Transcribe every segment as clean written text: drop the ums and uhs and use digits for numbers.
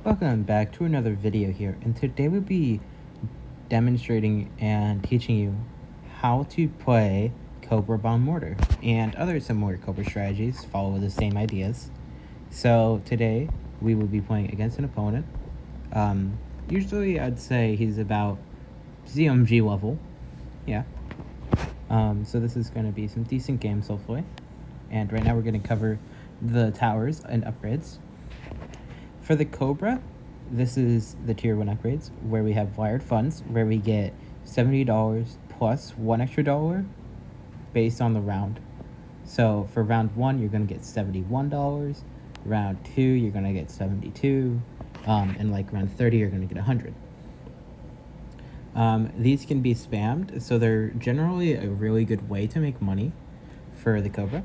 Welcome back to another video here, and today we'll be demonstrating and teaching you how to play Cobra Bomb Mortar and other similar Cobra strategies follow the same ideas. So today we will be playing against an opponent. Usually I'd say he's about ZMG level, yeah. So this is going to be some decent games hopefully, and right now we're going to cover the towers and upgrades. For the Cobra, this is the tier 1 upgrades, where we have wired funds, where we get $70 plus $1 extra based on the round. So for round 1, you're going to get $71. Round 2, you're going to get $72. And like round 30, you're going to get 100. These can be spammed, so they're generally a really good way to make money for the Cobra.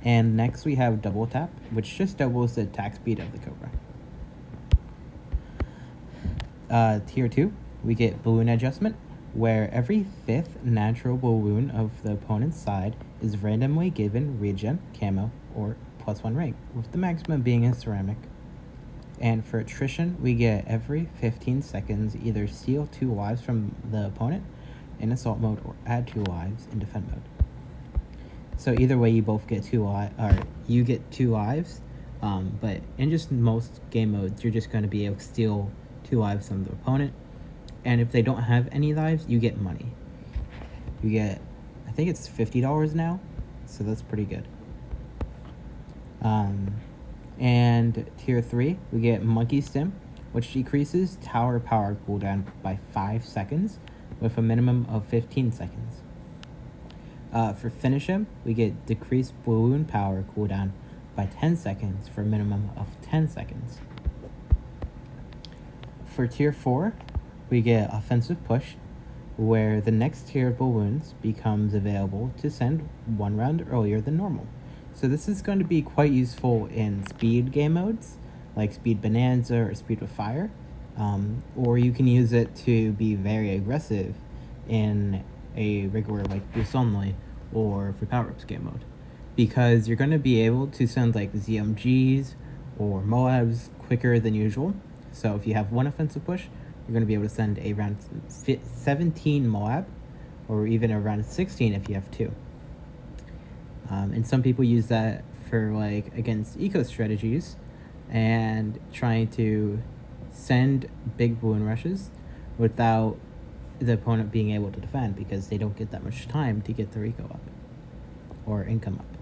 And next we have double tap, which just doubles the attack speed of the Cobra. Tier 2, we get balloon adjustment, where every 5th natural balloon of the opponent's side is randomly given regen, camo, or +1 rank, with the maximum being in ceramic. And for attrition, we get every 15 seconds either steal 2 lives from the opponent in assault mode or add 2 lives in defend mode. So either way, you both get 2 lives, or you get 2 lives, but in just most game modes, you're just going to be able to steal 2 lives from the opponent. And if they don't have any lives, you get money. You get, I think it's $50 now, so that's pretty good. And tier 3, we get monkey stim, which decreases tower power cooldown by 5 seconds with a minimum of 15 seconds. For finish him, we get decreased balloon power cooldown by 10 seconds for a minimum of 10 seconds. For tier 4, we get offensive push, where the next tier of balloons becomes available to send 1 round earlier than normal. So this is going to be quite useful in speed game modes, like Speed Bonanza or Speed with Fire, or you can use it to be very aggressive in a regular like Boost Only or for power-ups game mode, because you're going to be able to send like ZMGs or Moabs quicker than usual. So if you have 1 offensive push, you're going to be able to send a round 17 Moab, or even a round 16 if you have 2. And some people use that for like against eco strategies and trying to send big balloon rushes without the opponent being able to defend, because they don't get that much time to get their eco up or income up.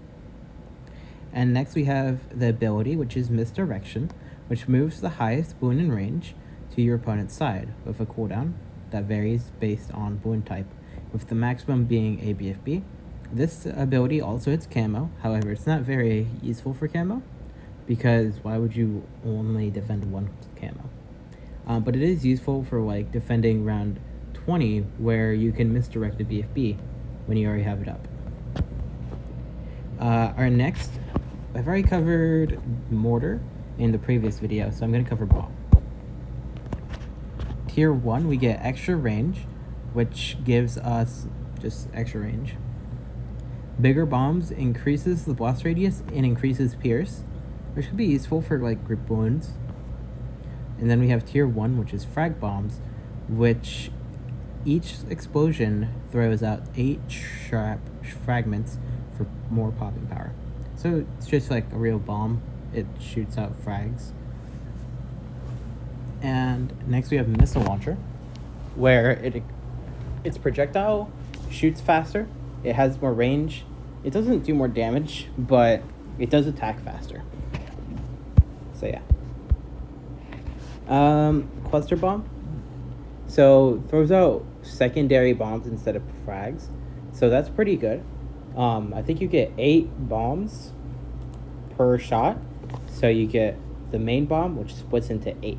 And next we have the ability, which is misdirection, which moves the highest balloon in range to your opponent's side with a cooldown that varies based on balloon type, with the maximum being a BFB. This ability also hits camo, however it's not very useful for camo, because why would you only defend 1 camo? But it is useful for like defending round 20, where you can misdirect a BFB when you already have it up. Our next, I've already covered mortar in the previous video, so I'm going to cover bomb. Tier 1, we get extra range, which gives us just extra range. Bigger bombs increases the blast radius and increases pierce, which could be useful for like group balloons. And then we have tier 1, which is frag bombs, which each explosion throws out 8 sharp fragments for more popping power. So it's just like a real bomb. It shoots out frags. And next we have missile launcher, where its projectile shoots faster. It has more range. It doesn't do more damage, but it does attack faster. So yeah. Cluster bomb. So throws out secondary bombs instead of frags. So that's pretty good. I think you get 8 bombs per shot. So you get the main bomb, which splits into 8.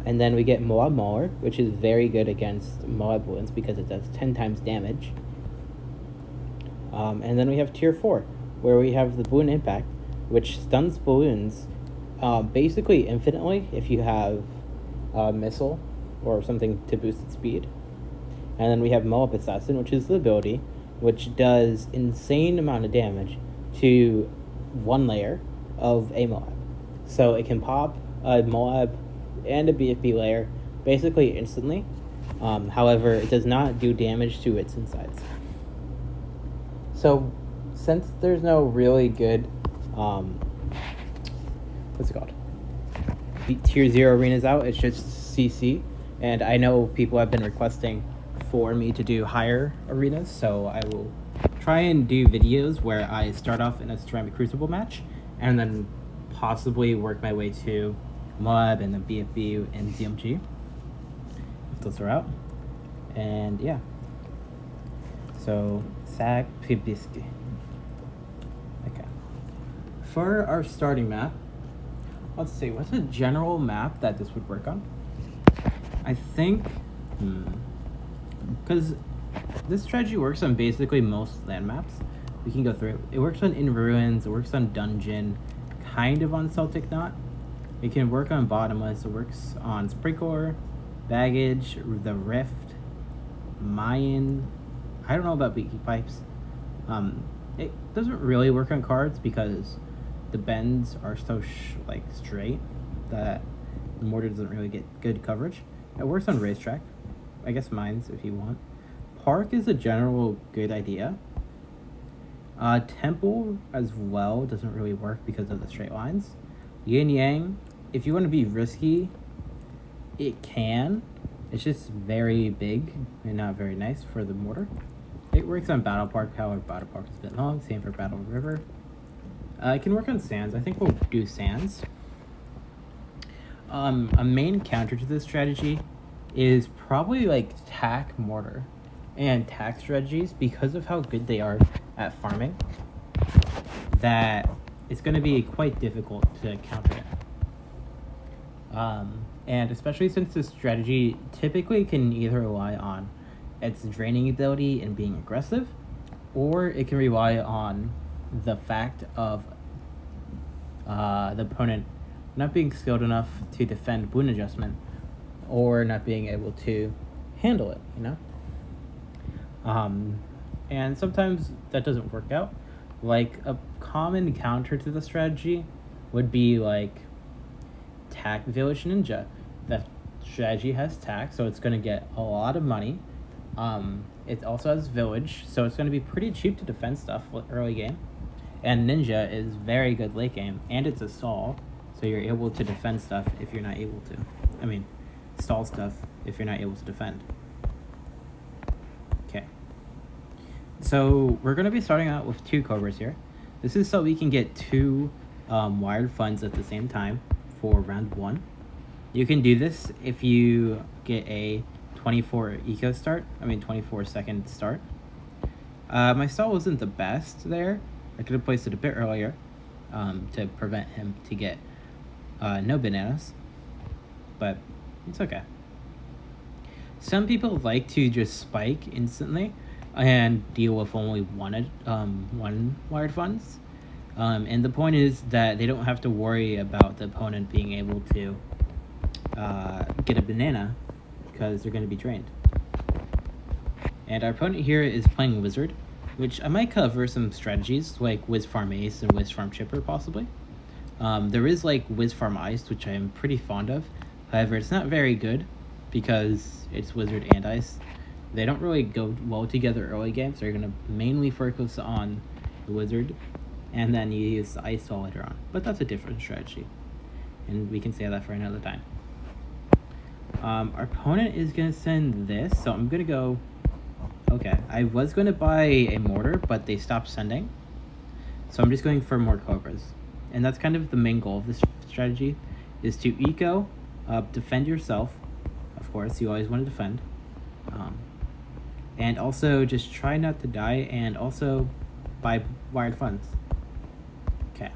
And then we get Moab Mauler, which is very good against Moab balloons because it does 10 times damage. And then we have tier 4, where we have the balloon impact, which stuns balloons basically infinitely if you have a missile or something to boost its speed. And then we have Moab Assassin, which is the ability, which does insane amount of damage to 1 layer of a Moab. So it can pop a Moab and a BFB layer basically instantly. However, it does not do damage to its insides. So since there's no really good, what's it called? Tier 0 arenas out, it's just CC. And I know people have been requesting for me to do higher arenas, so I will try and do videos where I start off in a Ceramic Crucible match and then possibly work my way to Moab and then BFB and ZMG, if those are out. And yeah. So, Sag Pibiski. Okay. For our starting map, let's see, what's a general map that this would work on? I think, because this strategy works on basically most land maps. We can go through it. It works on In Ruins, it works on Dungeon, kind of on Celtic Knot. It can work on Bottomless, it works on Sprinkler, Baggage, the Rift, Mayan. I don't know about Beaky Pipes. It doesn't really work on cards because the bends are so straight that the mortar doesn't really get good coverage. It works on Racetrack. I guess Mines if you want. Park is a general good idea. Temple as well doesn't really work because of the straight lines. Yin Yang, if you want to be risky, it can. It's just very big and not very nice for the mortar. It works on Battle Park, however Battle Park is a bit long, same for Battle River. It can work on Sands. I think we'll do Sands. A main counter to this strategy is probably like tack mortar and tack strategies, because of how good they are at farming, that it's going to be quite difficult to counter it. And especially since this strategy typically can either rely on its draining ability and being aggressive, or it can rely on the fact of the opponent not being skilled enough to defend Bloon adjustment, or not being able to handle it, you know? And sometimes that doesn't work out. Like, a common counter to the strategy would be like Tack Village Ninja. That strategy has tack, so it's going to get a lot of money. It also has Village, so it's going to be pretty cheap to defend stuff early game. And Ninja is very good late game, and it's a stall, so you're able to defend stuff if you're not able to. I mean, stall stuff if you're not able to defend. Okay. So we're going to be starting out with 2 Cobras here. This is so we can get 2 wired funds at the same time for round 1. You can do this if you get a 24 second start. My stall wasn't the best there. I could have placed it a bit earlier to prevent him to get no bananas, but it's okay. Some people like to just spike instantly and deal with only one wired funds. And the point is that they don't have to worry about the opponent being able to get a banana because they're going to be drained. And our opponent here is playing Wizard, which I might cover some strategies like Wiz Farm Ace and Wiz Farm Chipper possibly. There is like Wiz Farm Ice, which I am pretty fond of. However, it's not very good because it's Wizard and Ice. They don't really go well together early game, so you're going to mainly focus on the Wizard, and then you use the Ice all later on. But that's a different strategy, and we can say that for another time. Our opponent is going to send this, so I'm going to go... Okay, I was going to buy a mortar, but they stopped sending. So I'm just going for more Cobras. And that's kind of the main goal of this strategy, is to eco, defend yourself. Of course, you always want to defend. And also just try not to die, and also buy wired funds. Okay.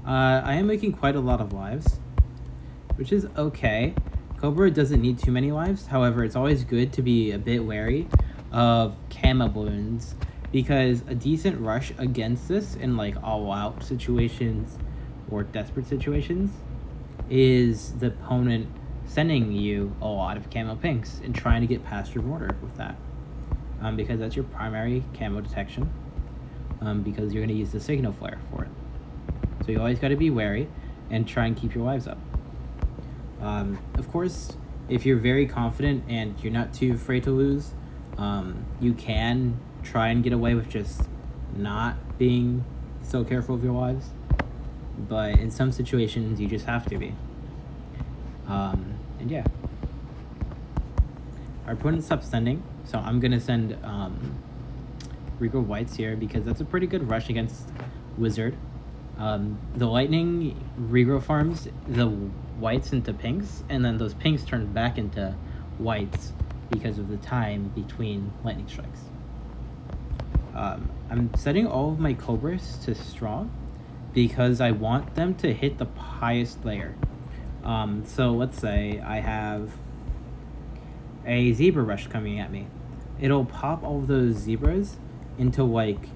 I am making quite a lot of lives, which is okay. Cobra doesn't need too many lives. However, it's always good to be a bit wary of camo balloons, because a decent rush against this in like all-out situations or desperate situations is the opponent sending you a lot of camo pinks and trying to get past your mortar with that, because that's your primary camo detection, because you're going to use the signal flare for it. So you always got to be wary and try and keep your lives up. Of course, if you're very confident and you're not too afraid to lose, you can try and get away with just not being so careful of your lives. But in some situations, you just have to be. And yeah. Our opponent stopped sending, so I'm going to send Regal Whites here because that's a pretty good rush against Wizard. The Lightning regrow farms the whites into pinks, and then those pinks turn back into whites because of the time between lightning strikes. I'm setting all of my Cobras to strong because I want them to hit the highest layer. So let's say I have a zebra rush coming at me. It'll pop all of those zebras into like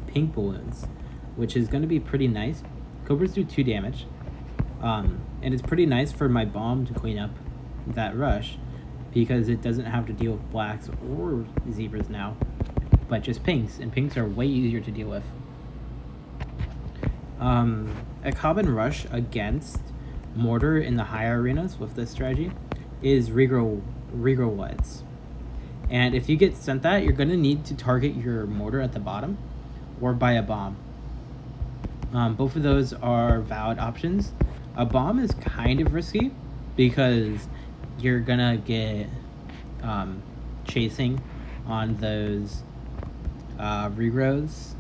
pink balloons, which is going to be pretty nice. Cobras do 2 damage, and it's pretty nice for my bomb to clean up that rush because it doesn't have to deal with blacks or zebras now, but just pinks, and pinks are way easier to deal with. A common rush against mortar in the higher arenas with this strategy is regrow whites. And if you get sent that, you're going to need to target your mortar at the bottom or buy a bomb. Both of those are valid options. A bomb is kind of risky because you're going to get chasing on those regrows,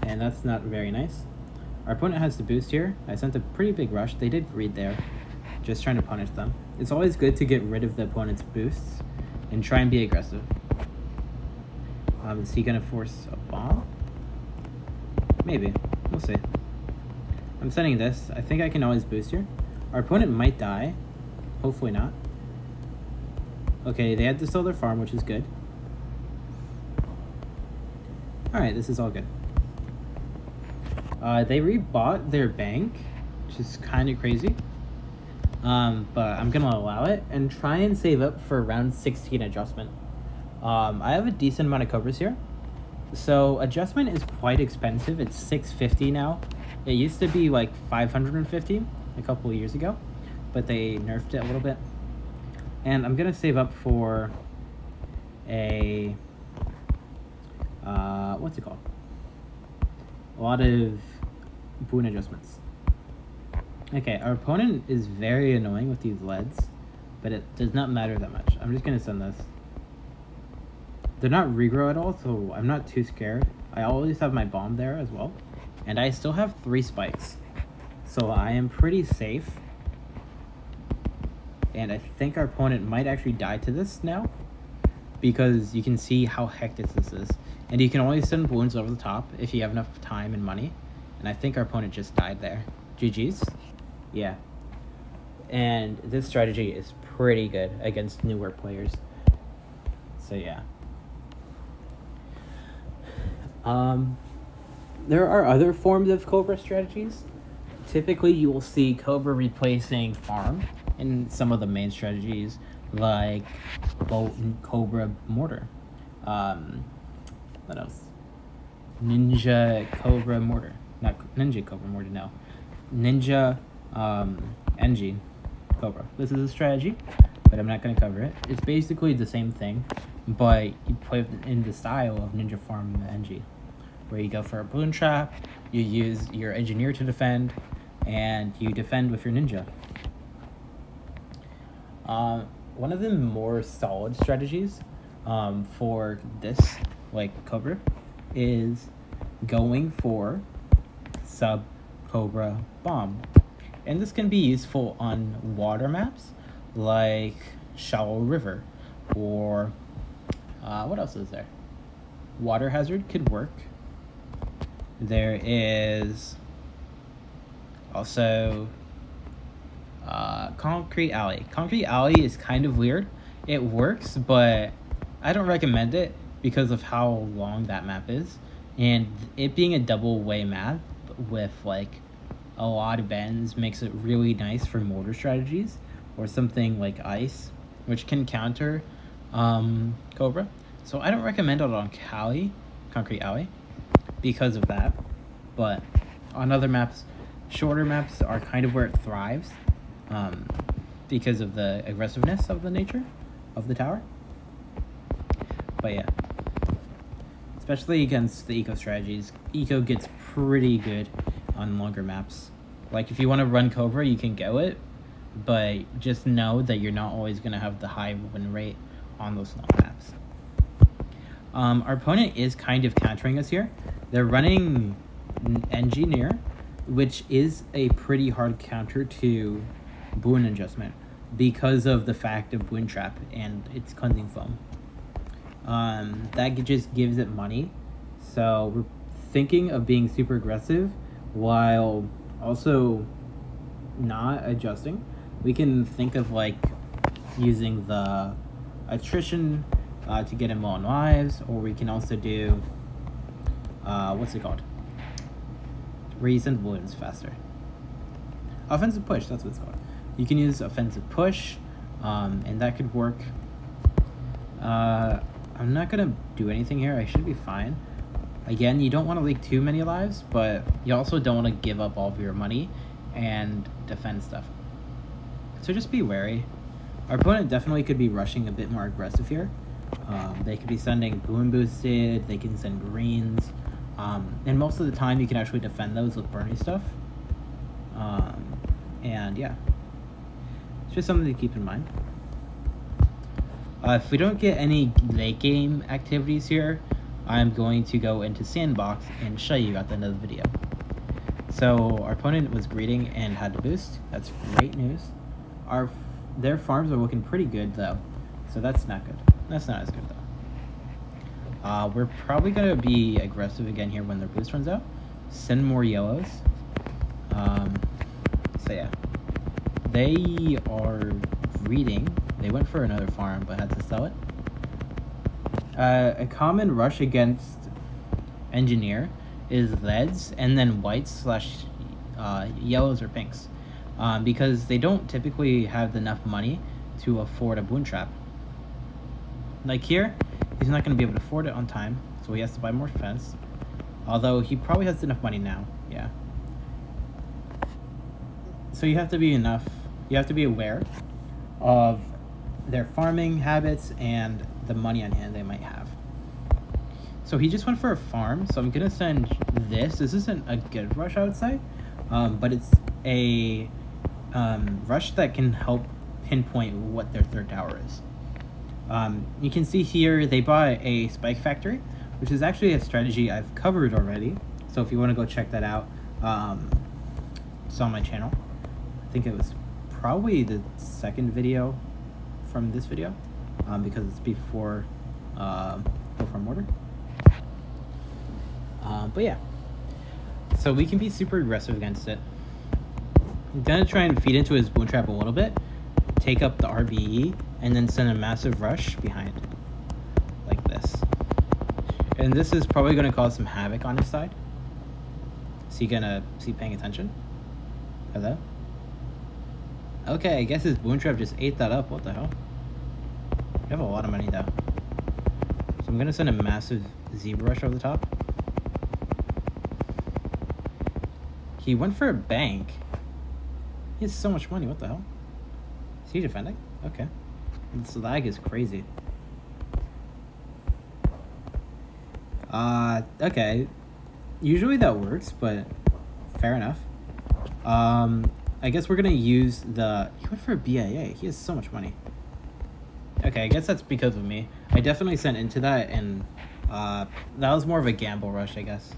and that's not very nice. Our opponent has the boost here. I sent a pretty big rush. They did read there, just trying to punish them. It's always good to get rid of the opponent's boosts and try and be aggressive. Is he going to force a bomb? Maybe. We'll see. I'm sending this. I think I can always boost here. Our opponent might die. Hopefully not. Okay, they had to sell their farm, which is good. Alright, this is all good. They rebought their bank, which is kind of crazy. But I'm going to allow it and try and save up for round 16 adjustment. I have a decent amount of Cobras here. So adjustment is quite expensive. It's $650 now. It used to be like $550 a couple of years ago, but they nerfed it a little bit. And I'm going to save up for a, what's it called? A lot of boon adjustments. Okay, our opponent is very annoying with these leads, but it does not matter that much. I'm just going to send this. They're not regrow at all, so I'm not too scared. I always have my bomb there as well. And I still have 3 spikes. So I am pretty safe. And I think our opponent might actually die to this now, because you can see how hectic this is. And you can always send balloons over the top if you have enough time and money. And I think our opponent just died there. GG's. Yeah. And this strategy is pretty good against newer players. So yeah. There are other forms of Cobra strategies. Typically, you will see Cobra replacing farm in some of the main strategies, like bolt and Cobra mortar. What else? Ninja Cobra mortar. Not Ninja Cobra mortar, no. Ninja NG Cobra. This is a strategy, but I'm not going to cover it. It's basically the same thing, but you play it in the style of Ninja Farm NG, where you go for a balloon trap, you use your engineer to defend, and you defend with your ninja. One of the more solid strategies for this, like Cobra, is going for sub Cobra bomb. And this can be useful on water maps like Shallow River, or what else is there? Water Hazard could work. There is also Concrete Alley. Concrete Alley is kind of weird. It works, but I don't recommend it because of how long that map is, and it being a double way map with like a lot of bends makes it really nice for mortar strategies or something like ice, which can counter Cobra. So I don't recommend it on Concrete Alley because of that, but On other maps, shorter maps are kind of where it thrives, because of the aggressiveness of the nature of the tower. But yeah, especially against the eco strategies, eco gets pretty good on longer maps. Like if you want to run Cobra, you can go it, but just know that you're not always going to have the high win rate on those long maps. Our opponent is kind of countering us here. They're running Engineer, which is a pretty hard counter to Bloon Adjustment because of the fact of Bloon Trap and its Cleansing Foam. That just gives it money. So we're thinking of being super aggressive while also not adjusting. We can think of like using the attrition to get him low on lives, or we can also do what's it called? Resend Bloons faster. Offensive push, that's what it's called. You can use offensive push, and that could work. I'm not gonna do anything here. I should be fine. Again, you don't want to leak too many lives, but you also don't want to give up all of your money and defend stuff. So just be wary. Our opponent definitely could be rushing a bit more aggressive here. They could be sending Boom Boosted, they can send greens, and most of the time you can actually defend those with burning stuff. And yeah, it's just something to keep in mind. If we don't get any late game activities here, I'm going to go into Sandbox and show you at the end of the video. So our opponent was greeting and had to boost. That's great news. Their farms are looking pretty good though, so that's not good. That's not as good though. We're probably gonna be aggressive again here when their boost runs out. Send more yellows. So yeah, they are greeting. They went for another farm but had to sell it. A common rush against Engineer is Leads and then whites / yellows or pinks, because they don't typically have enough money to afford a Bloon Trap. Like here, he's not going to be able to afford it on time, so he has to buy more fence. Although he probably has enough money now, yeah. So you have to be aware of their farming habits and the money on hand they might have. So he just went for a farm, so I'm gonna send this. This isn't a good rush, I would say, but it's a rush that can help pinpoint what their third tower is. You can see here they bought a Spike Factory, which is actually a strategy I've covered already. So if you want to go check that out, it's on my channel. I think it was probably the second video from this video, because it's before mortar. But yeah, so we can be super aggressive against it. I'm gonna try and feed into his Bloon Trap a little bit, take up the RBE, and then send a massive rush behind, like this. And this is probably gonna cause some havoc on his side. Is he paying attention? Hello? Okay, I guess his Bloon Trap just ate that up. What the hell? You have a lot of money though. So I'm gonna send a massive Zebra Rush over the top. He went for a bank. He has so much money. What the hell? Is he defending? Okay. This lag is crazy. Okay. Usually that works, but fair enough. I guess we're gonna use the... He went for a BIA. He has so much money. Okay, I guess that's because of me. I definitely sent into that, and that was more of a gamble rush, I guess.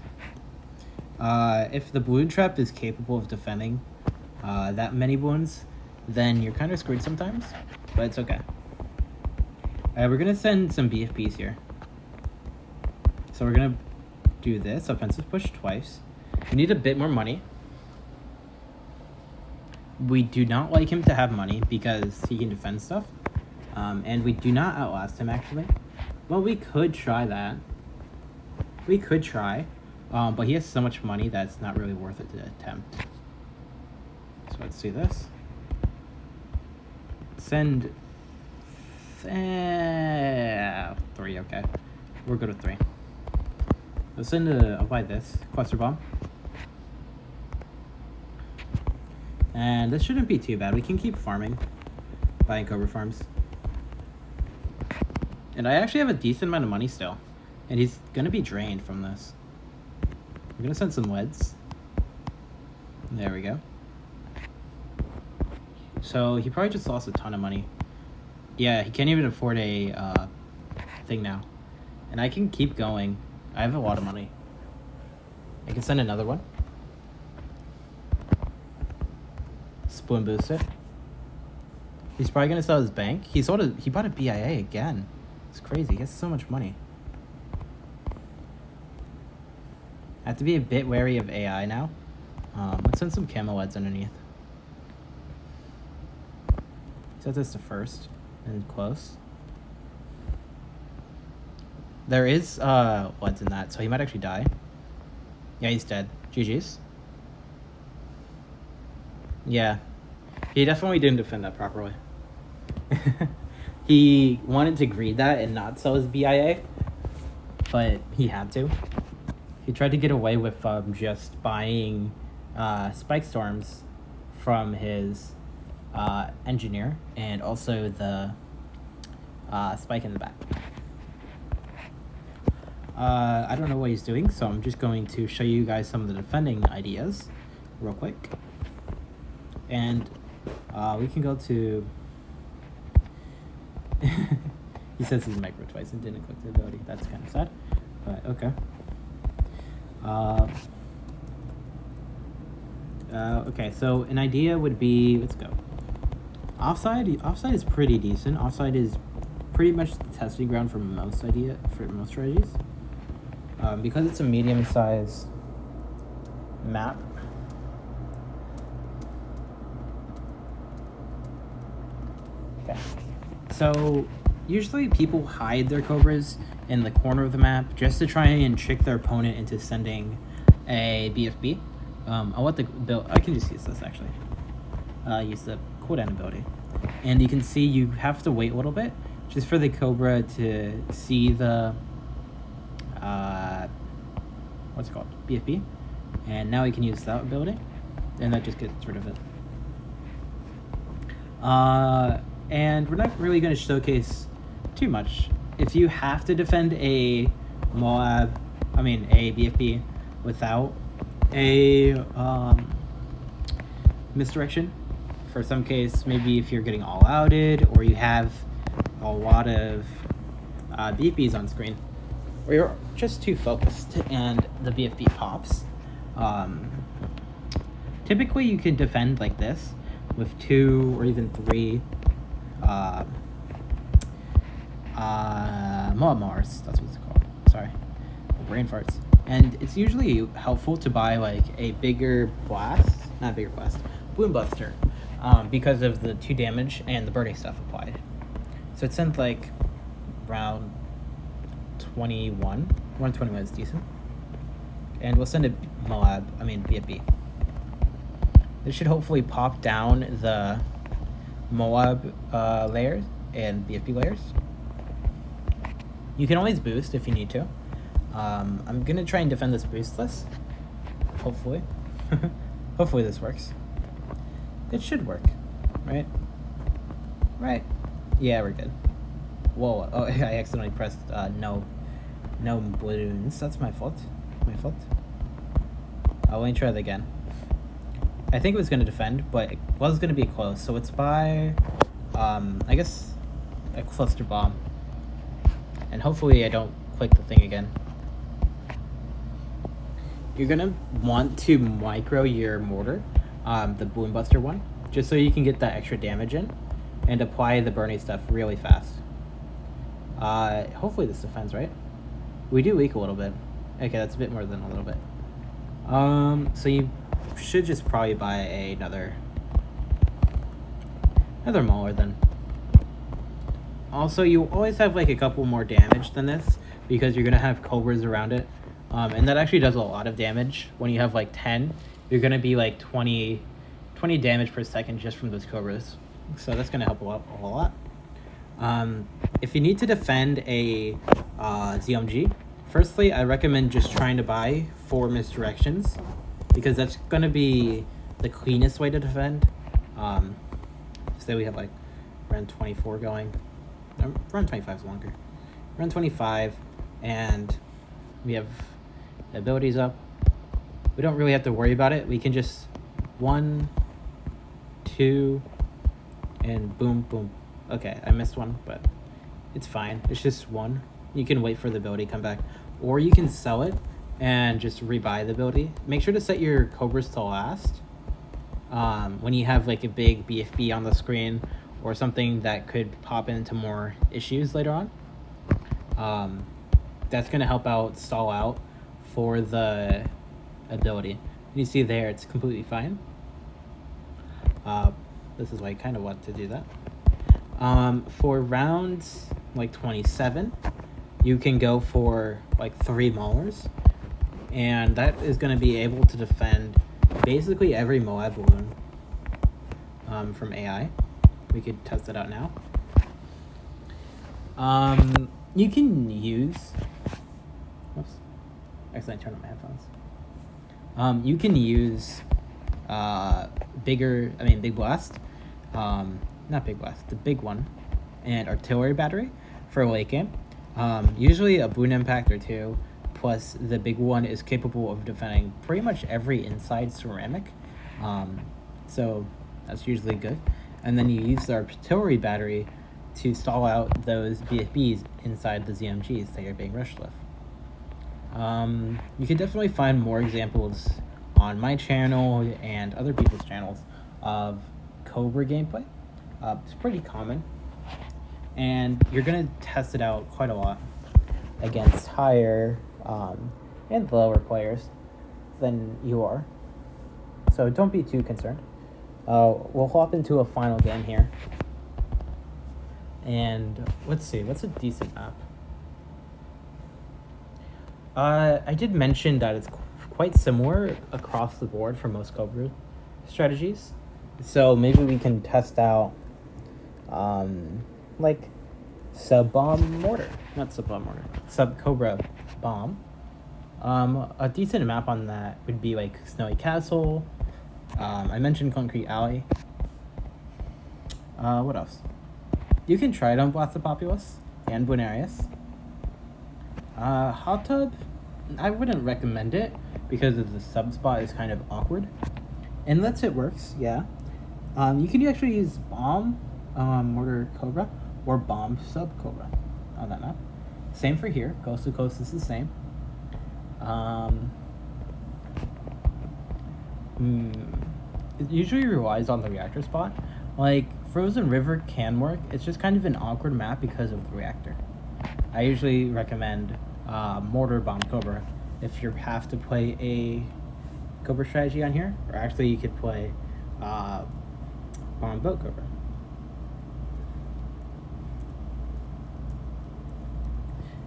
If the Bloon Trap is capable of defending that many Bloons, then you're kind of screwed sometimes, but it's okay. We're gonna send some BFPs here. So we're gonna do this, offensive push twice. We need a bit more money. We do not like him to have money because he can defend stuff. And we do not outlast him, actually. Well, we could try that. We could try. But he has so much money that it's not really worth it to attempt. So let's see this. Send... 3, okay. We're good with 3. Let's send I'll buy this. Cluster Bomb. And this shouldn't be too bad. We can keep farming, buying Cobra farms. And I actually have a decent amount of money still. And he's going to be drained from this. We're going to send some weds. There we go. So he probably just lost a ton of money. Yeah, he can't even afford a thing now. And I can keep going. I have a lot of money. I can send another one. Spoon boost it. He's probably gonna sell his bank. He bought a BIA again. It's crazy. He has so much money. I have to be a bit wary of AI now. Let's send some camo LEDs underneath. Set this to first and close. There is LEDs in that, so he might actually die. Yeah, he's dead. GG's. Yeah. He definitely didn't defend that properly. He wanted to greed that and not sell his BIA, but he had to. He tried to get away with just buying spike storms from his engineer and also the spike in the back. I don't know what he's doing, so I'm just going to show you guys some of the defending ideas real quick. And we can go to... He says he's micro twice and didn't click the ability. That's kind of sad, but okay. Okay, so an idea would be, let's go. Offside is pretty decent. Offside is pretty much the testing ground for most strategies. Because it's a medium-sized map. Okay. So usually people hide their Cobras in the corner of the map just to try and trick their opponent into sending a BFB. I'll let the build. I can just use this actually. Use the cooldown ability, and you can see you have to wait a little bit just for the Cobra to see the what's it called, BFB, and now we can use that ability, and that just gets rid of it. And we're not really going to showcase too much. If you have to defend a BFB without a misdirection, for some case, maybe if you're getting all outed or you have a lot of BFBs on screen, or you're just too focused and the BFB pops, typically you can defend like this with 2 or even 3 Mars, that's what it's called. Sorry, brain farts. And it's usually helpful to buy like a bigger blast, not bigger blast, Bloon Buster, because of the 2 damage and the burning stuff applied. So it sent like around 121 is decent. And we'll send a BFB. This should hopefully pop down the Moab layers and BFB layers. You can always boost if you need to. I'm gonna try and defend this boostless. Hopefully. Hopefully this works. It should work, right? Right. Yeah, we're good. Whoa, oh, I accidentally pressed no balloons. That's my fault. I'll only try that again. I think it was going to defend, but it was going to be close. So it's by, I guess, a cluster bomb. And hopefully I don't click the thing again. You're going to want to micro your mortar, the Bloon Buster one, just so you can get that extra damage in and apply the burning stuff really fast. Hopefully this defends, right? We do leak a little bit. Okay, that's a bit more than a little bit. So you should just probably buy another mauler then. Also, you always have like a couple more damage than this because you're gonna have Cobras around it, and that actually does a lot of damage. When you have like 10, you're gonna be like 20 damage per second just from those Cobras, so that's gonna help a lot. If you need to defend a ZMG, firstly I recommend just trying to buy 4 misdirections, because that's going to be the cleanest way to defend. Say we have like run 24 going. Run 25 is longer. Run 25, and we have the abilities up. We don't really have to worry about it. We can just 1, 2, and boom, boom. Okay, I missed one, but it's fine. It's just 1. You can wait for the ability to come back, or you can sell it and just rebuy the ability. Make sure to set your Cobras to last. When you have like a big BFB on the screen or something that could pop into more issues later on, that's going to help out stall out for the ability. You see there, it's completely fine. This is why I kind of want to do that. For rounds like 27, you can go for like 3 Maulers, and that is going to be able to defend basically every Moab balloon from AI. We could test it out now. You can use... Oops. Accidentally turned on my headphones. You can use Big Blast. Not Big Blast, the big one. And Artillery Battery for a late game. Usually a Bloon Impact or 2. Plus, the big one is capable of defending pretty much every inside ceramic. So that's usually good. And then you use the Artillery Battery to stall out those BFBs inside the ZMGs that you're being rushed with. You can definitely find more examples on my channel and other people's channels of Cobra gameplay. It's pretty common. And you're going to test it out quite a lot against higher and lower players than you are. So don't be too concerned. We'll hop into a final game here. And let's see, what's a decent map? I did mention that it's quite similar across the board for most Cobra strategies. So maybe we can test out like sub-bomb mortar. Not sub-bomb mortar. Sub-Cobra bomb. A decent map on that would be like Snowy Castle. I mentioned Concrete Alley. What else? You can try it on Blast the Populace and Buenarius. Hot Tub, I wouldn't recommend it because of the sub spot is kind of awkward. Unless it works, yeah. You can actually use Bomb Mortar Cobra or Bomb Sub Cobra on that map. Same for here. Coast to Coast is the same. It usually relies on the reactor spot. Like, Frozen River can work. It's just kind of an awkward map because of the reactor. I usually recommend Mortar Bomb Cobra if you have to play a Cobra strategy on here. Or actually, you could play Bomb Boat Cobra.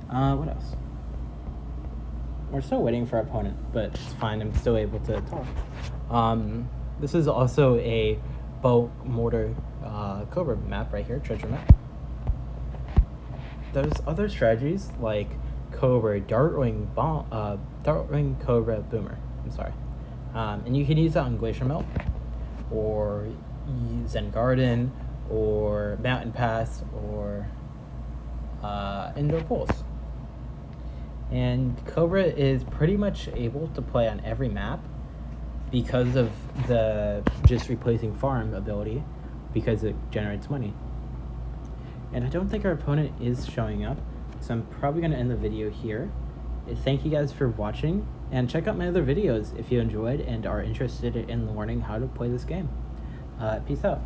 What else? We're still waiting for our opponent, but it's fine. I'm still able to talk. This is also a boat mortar Cobra map right here, treasure map. There's other strategies like Cobra Dartwing Cobra Boomer. I'm sorry, and you can use that on Glacier Melt, or Zen Garden, or Mountain Pass, or Indoor Pools. And Cobra is pretty much able to play on every map because of the just replacing farm ability, because it generates money. And I don't think our opponent is showing up, so I'm probably going to end the video here. Thank you guys for watching, and check out my other videos if you enjoyed and are interested in learning how to play this game. Peace out.